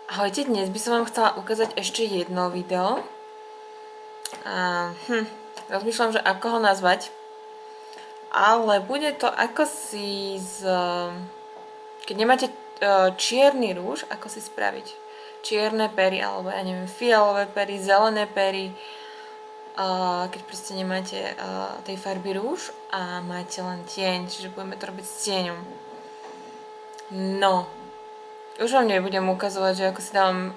Ahojte, dnes by som vám chcela ukázať ešte jedno video. Rozmýšľam, že ako ho nazvať. Ale bude to ako si keď nemáte čierny rúž, ako si spraviť čierne pery, alebo ja neviem, fialové pery, zelené pery. Keď proste nemáte tej farby rúž a máte len tieň, čiže budeme to robiť s tieňom. No, už vám nebudem ukazovať, že ako si dám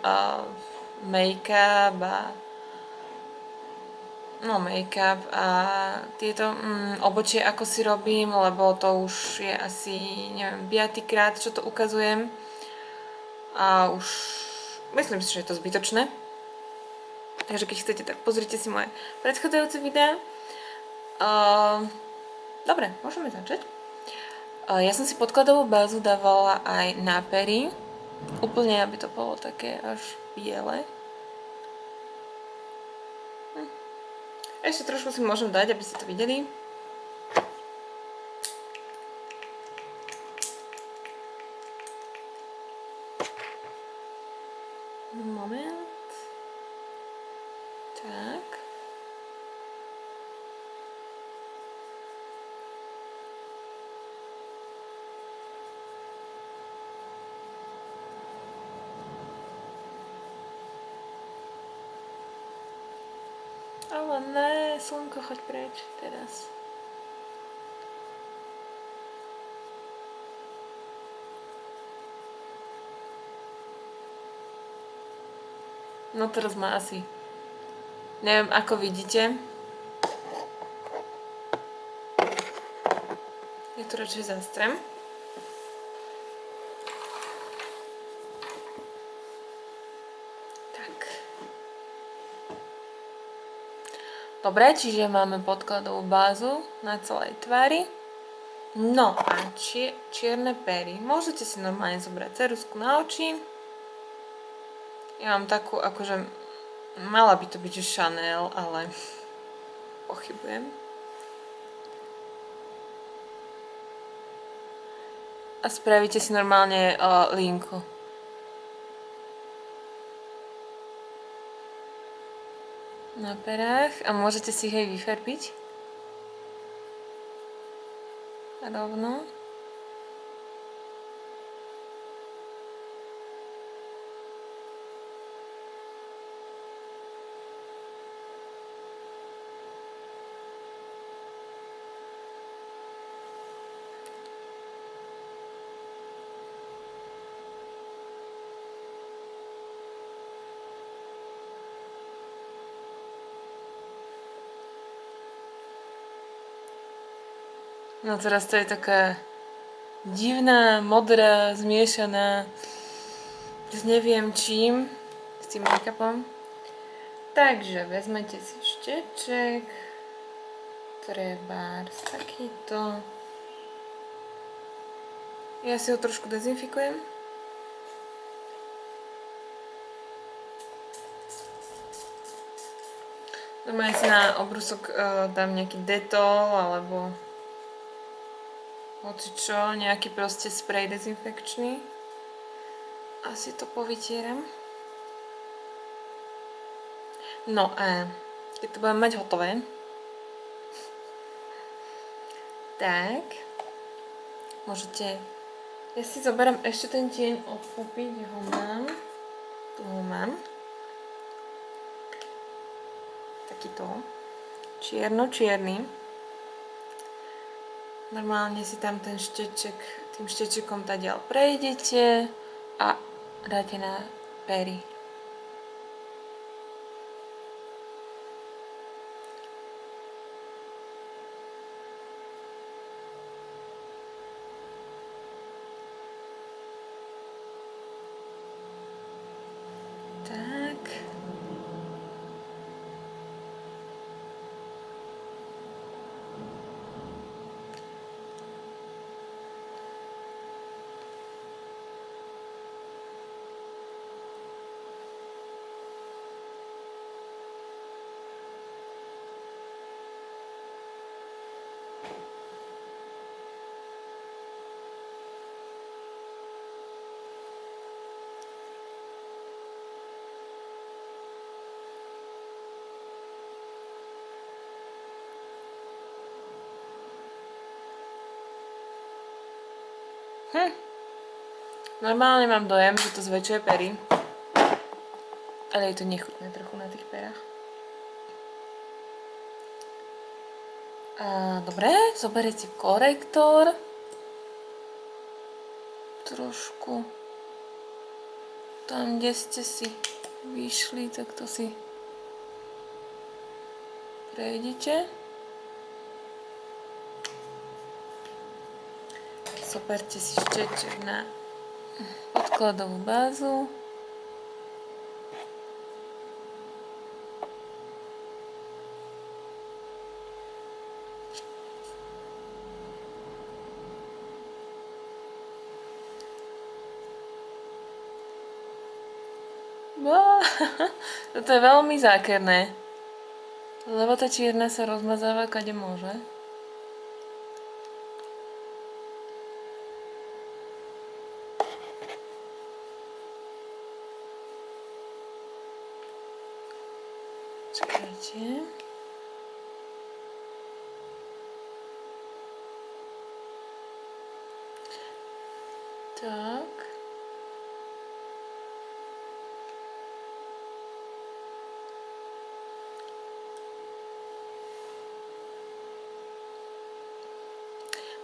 make-up a tieto obočie ako si robím, lebo to už je asi, neviem, 5. krát, čo to ukazujem. A už myslím si, že je to zbytočné. Takže keď chcete, tak pozrite si moje predchádzajúce videá. Dobre, môžeme začať. Ja som si podkladovú bázu dávala aj na pery. Úplne, aby to bolo také až biele. Ešte trošku si môžem dať, aby ste to videli. Moment. Tak. Ale ne, slnko, choď preč teraz. No teraz má asi. Neviem, ako vidíte. Ja to radšej zastrem. Tak. Dobre, čiže máme podkladovú bázu na celej tvári. No a čierne pery. Môžete si normálne zobrať ceruzku na oči. Ja mám takú, akože mala by to byť Chanel, ale pochybujem. A spravíte si normálne linku. Na perách a môžete si ich aj vyfarbiť. Rovno. No teraz to je taká divná, modrá, zmiešaná s neviem čím, s tým make-upom. Takže vezmete si šteček, trebárs takýto. Ja si ho trošku dezinfikujem. Normálne si na obrúsok dám nejaký detol alebo hocičo, nejaký proste sprej dezinfekčný. Asi to povytieram. No a keď to budem mať hotové, tak môžete, ja si zoberiem ešte ten tieň od Puppy, kde ho mám. Tu ho mám. Takýto čierno-čierny. Normálne si tam ten šteček, tým štečekom tadiaľ prejdete a dáte na pery. Tak. Normálne mám dojem, že to zväčšuje pery. Ale je to nechutné trochu na tých perách. A dobre, zoberiete korektor. Trošku tam, kde ste si vyšli, tak to si prejdete. Zoberte si ščeček na podkladovú bázu. Toto je veľmi zákerné, lebo tá čierna sa rozmazáva kade môže. Čakajte. Tak.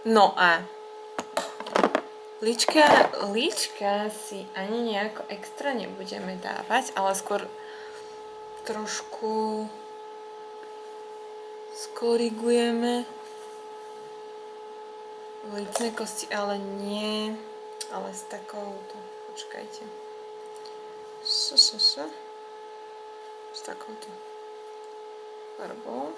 No a líčka si ani nejako extra nebudeme dávať, ale skôr trošku skorigujeme lícne kosti, ale nie, ale s takouto, počkajte, s takouto farbou.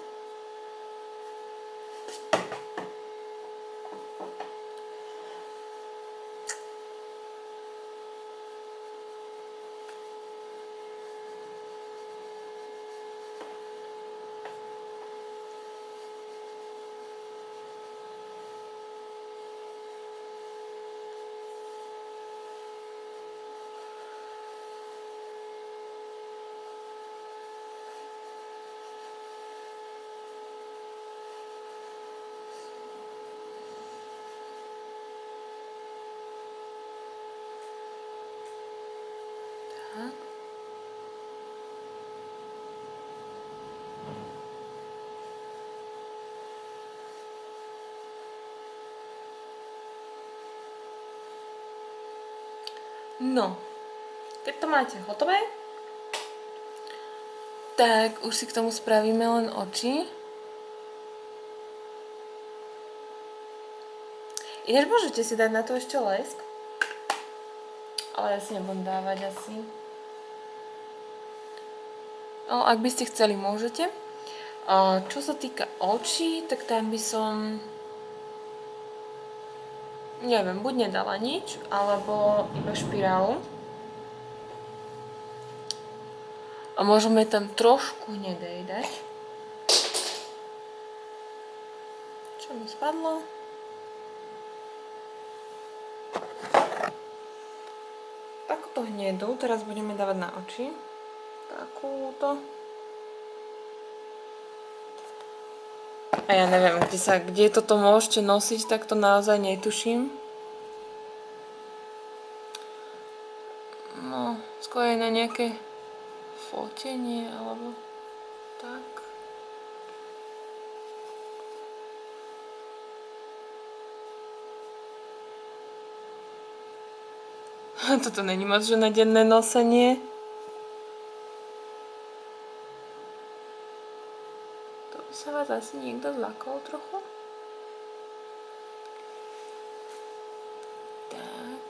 Tak. No, keď to máte hotové, tak už si k tomu spravíme len oči. Ináč môžete si dať na to ešte lesk, ale ja si nebudem dávať asi. No, ak by ste chceli, môžete. Čo sa týka očí, tak tam by som, neviem, buď nedala nič, alebo iba špirálu. A môžeme tam trošku hnedej dať. Čo mi spadlo? Takúto hnedu teraz budeme dávať na oči. Takúto. A ja neviem, kde toto môžete nosiť, tak to naozaj netuším. No, skôr aj na nejaké fotenie, alebo tak. Toto není moc, že na denné nosenie. To by sa vás asi niekto zlakol trochu. Tak.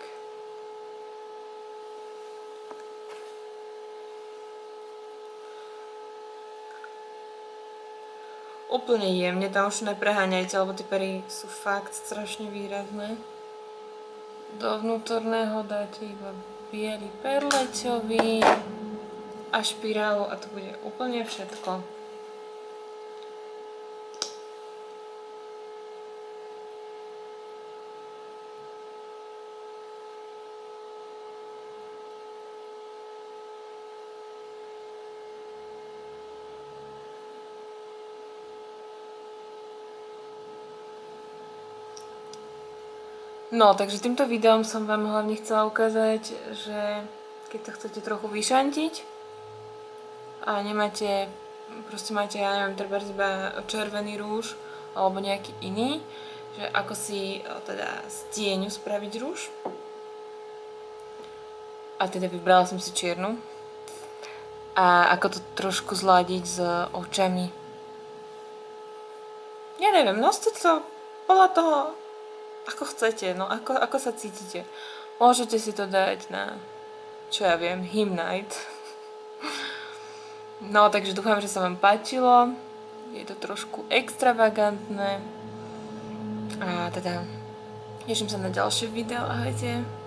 Úplne jemne tam už nepreháňajte, lebo tie pery sú fakt strašne výrazné. Do vnútorného dáte iba biely perleťový a špirálu a to bude úplne všetko. No, takže týmto videom som vám hlavne chcela ukázať, že keď to chcete trochu vyšantiť a nemáte, proste máte, ja neviem, treba iba červený rúž alebo nejaký iný, že ako si teda z tieňu spraviť rúž. A teda vybrala som si čiernu. A ako to trošku zladiť s očami. Ja neviem, noste to podľa toho, ako chcete, no ako sa cítite. Môžete si to dať na, čo ja viem, hymn night. No, takže dúfam, že sa vám páčilo. Je to trošku extravagantné. A teda teším sa na ďalšie video. Ahojte.